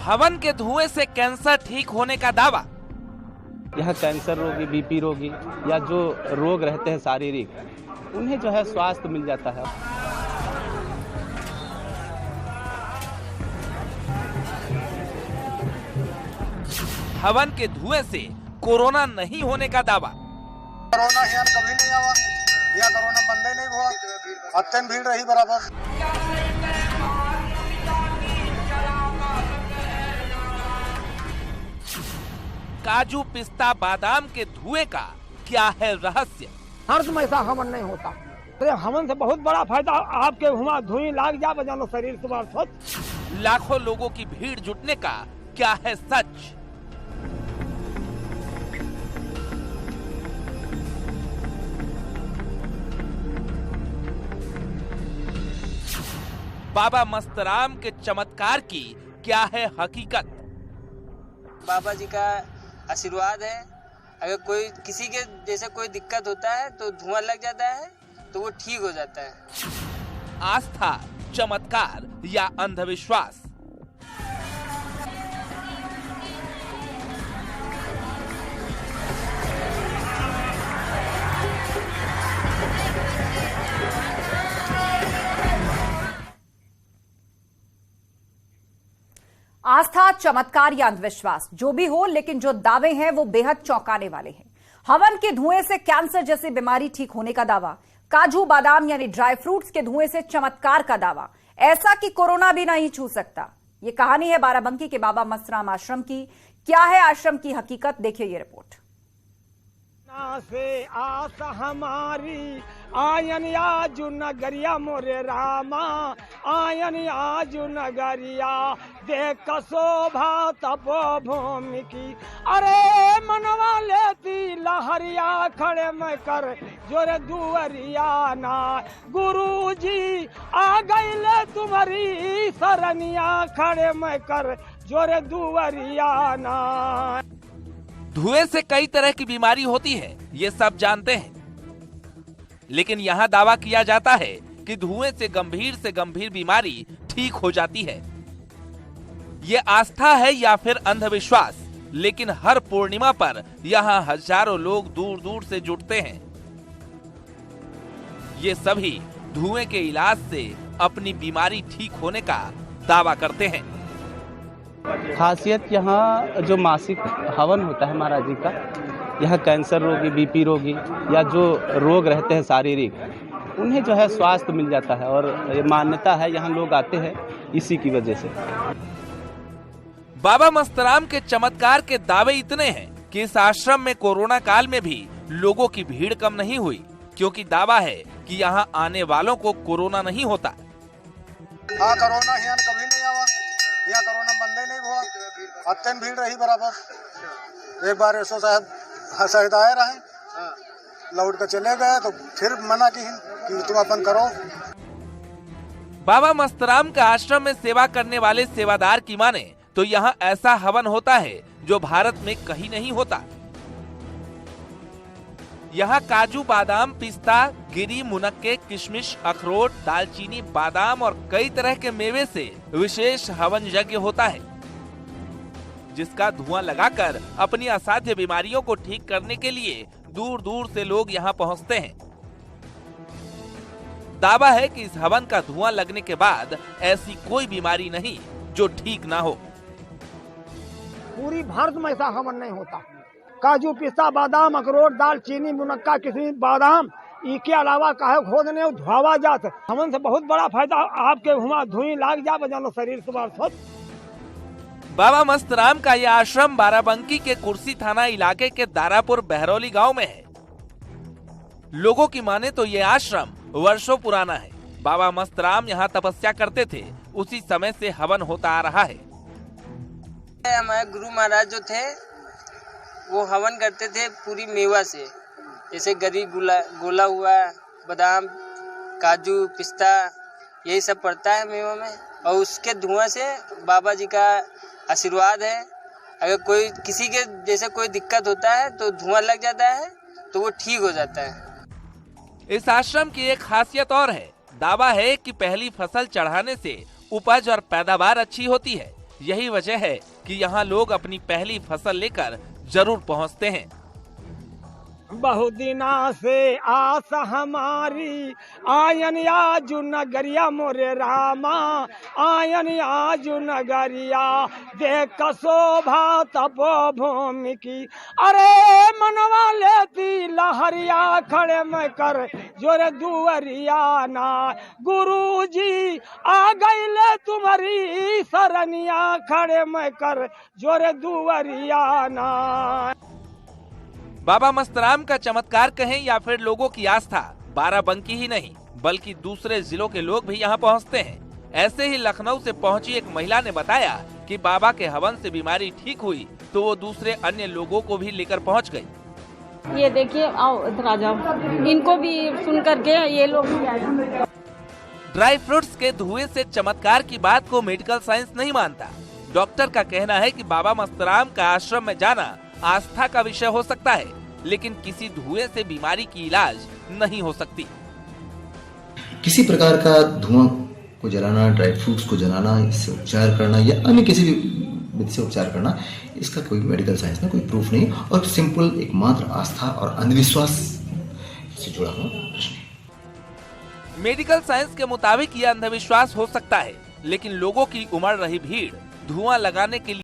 हवन के धुएं से कैंसर ठीक होने का दावा। यह कैंसर रोगी, बीपी रोगी या जो रोग रहते हैं शारीरिक, उन्हें जो है स्वास्थ्य मिल जाता है। हवन के धुएं से कोरोना नहीं होने का दावा। कोरोना यहाँ कभी नहीं आवा, यहाँ कोरोना बंद ही नहीं हुआ, अत्यंत भीड़ रही बराबर। काजू, पिस्ता, बादाम के धुएं का क्या है रहस्य? हर समय ऐसा हवन नहीं होता। तो हवन से बहुत बड़ा फायदा आपके हुआ, धुएं लाग जा बजानो शरीर सुबह स्वच्छ। लाखों लोगों की भीड़ जुटने का क्या है सच? बाबा मस्तराम के चमत्कार की क्या है हकीकत? बाबा जी का आशीर्वाद है। अगर कोई किसी के जैसे कोई दिक्कत होता है तो धुआं लग जाता है तो वो ठीक हो जाता है। आस्था, चमत्कार या अंधविश्वास? आस्था, चमत्कार या अंधविश्वास, जो भी हो, लेकिन जो दावे हैं वो बेहद चौंकाने वाले हैं। हवन के धुएं से कैंसर जैसी बीमारी ठीक होने का दावा, काजू बादाम यानी ड्राई फ्रूट्स के धुएं से चमत्कार का दावा, ऐसा कि कोरोना भी नहीं छू सकता। ये कहानी है बाराबंकी के बाबा मस्तराम आश्रम की। क्या है आश्रम की हकीकत, देखिए ये रिपोर्ट। से आस हमारी आयन आजू नगरिया मोरे रामा, आयन आजू नगरिया देख शोभा तपोभूमि की। अरे मनवा लेती लहरिया खड़े में कर जोरे दुअरिया ना, गुरु जी आ गईले तुम्हारी सरनिया खड़े में कर जोरे दुअरिया ना। धुएं से कई तरह की बीमारी होती है, ये सब जानते हैं, लेकिन यहाँ दावा किया जाता है कि धुएं से गंभीर बीमारी ठीक हो जाती है। ये आस्था है या फिर अंधविश्वास, लेकिन हर पूर्णिमा पर यहाँ हजारों लोग दूर दूर से जुटते हैं। ये सभी धुएं के इलाज से अपनी बीमारी ठीक होने का दावा करते हैं। खासियत यहाँ जो मासिक हवन होता है महाराज जी का, यह कैंसर रोगी, बीपी रोगी या जो रोग रहते हैं शारीरिक, उन्हें जो है स्वास्थ्य मिल जाता है। और ये मान्यता है, यहाँ लोग आते हैं इसी की वजह से। बाबा मस्तराम के चमत्कार के दावे इतने हैं कि इस आश्रम में कोरोना काल में भी लोगों की भीड़ कम नहीं हुई, क्योंकि दावा है कि यहाँ आने वालों को कोरोना नहीं होता। हाँ, कोरोना यहाँ कभी नहीं आवा, यहाँ कोरोना बंद ही नहीं हुआ, अत्यंत भीड़ रही बराबर। एक बार ऐसो साहब आए रहे, लौट कर चले गए तो फिर मना की कि तुम अपन करो। बाबा मस्तराम का आश्रम में सेवा करने वाले सेवादार की माने तो यहाँ ऐसा हवन होता है जो भारत में कहीं नहीं होता। यहाँ काजू, बादाम, पिस्ता, गिरी, मुनक्के, किशमिश, अखरोट, दालचीनी, बादाम और कई तरह के मेवे से विशेष हवन यज्ञ होता है, जिसका धुआं लगाकर अपनी असाध्य बीमारियों को ठीक करने के लिए दूर दूर से लोग यहाँ पहुँचते हैं। दावा है कि इस हवन का धुआं लगने के बाद ऐसी कोई बीमारी नहीं जो ठीक ना हो। पूरी भारत में ऐसा हवन नहीं होता। काजू, पिस्ता, बादाम, अखरोट, दाल, चीनी, मुनक्का, किशमिश, बादाम, इसके अलावा काहे खोदने धुआवा जात। हवन से बहुत बड़ा फायदा आपके हुआ, धुएं लाग जा बजानो शरीर सुबह स्वच्छ। बाबा मस्तराम का यह आश्रम बाराबंकी के कुर्सी थाना इलाके के दारापुर बहरौली गांव में है। लोगों की माने तो यह आश्रम वर्षों पुराना है। बाबा मस्तराम यहाँ तपस्या करते थे, उसी समय से हवन होता आ रहा है। हमारे गुरु महाराज जो थे वो हवन करते थे पूरी मेवा से, जैसे गरी, गोला हुआ, बादाम, काजू, पिस्ता, यही सब पड़ता है मेवा में, और उसके धुआं से बाबा जी का आशीर्वाद है। अगर कोई किसी के जैसे कोई दिक्कत होता है तो धुआं लग जाता है तो वो ठीक हो जाता है। इस आश्रम की एक खासियत और है। दावा है कि पहली फसल चढ़ाने से उपज और पैदावार अच्छी होती है, यही वजह है कि यहाँ लोग अपनी पहली फसल लेकर जरूर पहुँचते हैं। बहुत दिना से आस हमारी आयन आजू नगरिया मोरे रामा, आयन आजू नगरिया देख शोभा तपो भूमि की। अरे मनवा लेती लहरिया खड़े मैं कर जोरे दुवरिया ना, गुरुजी आ गई ले तुम्हारी सरनिया खड़े मैं कर जोरे दुवरिया ना। बाबा मस्तराम का चमत्कार कहें या फिर लोगों की आस्था, बाराबंकी ही नहीं बल्कि दूसरे जिलों के लोग भी यहाँ पहुँचते हैं। ऐसे ही लखनऊ से पहुंची एक महिला ने बताया कि बाबा के हवन से बीमारी ठीक हुई तो वो दूसरे अन्य लोगों को भी लेकर पहुँच गई। ये देखिए, आओ इधर आ जाओ, इनको भी सुन करके ये लोग भी आए। ड्राई फ्रूट्स के धुएं से चमत्कार की बात को मेडिकल साइंस नहीं मानता। डॉक्टर का कहना है कि बाबा मस्तराम का आश्रम में जाना आस्था का विषय हो सकता है, लेकिन किसी धुएं से बीमारी की इलाज नहीं हो सकती। किसी प्रकार का धुआं को जलाना, ड्राई फ्रूट्स को जलाना, इससे उपचार करना या अन्य किसी भी विधि से उपचार करना, इसका कोई मेडिकल साइंस में कोई प्रूफ नहीं और सिंपल एकमात्र आस्था और अंधविश्वास से जुड़ा हुआ प्रश्न है। मेडिकल साइंस के मुताबिक यह अंधविश्वास हो सकता है, लेकिन लोगों की उमड़ रही भीड़ धुआं लगाने के लिए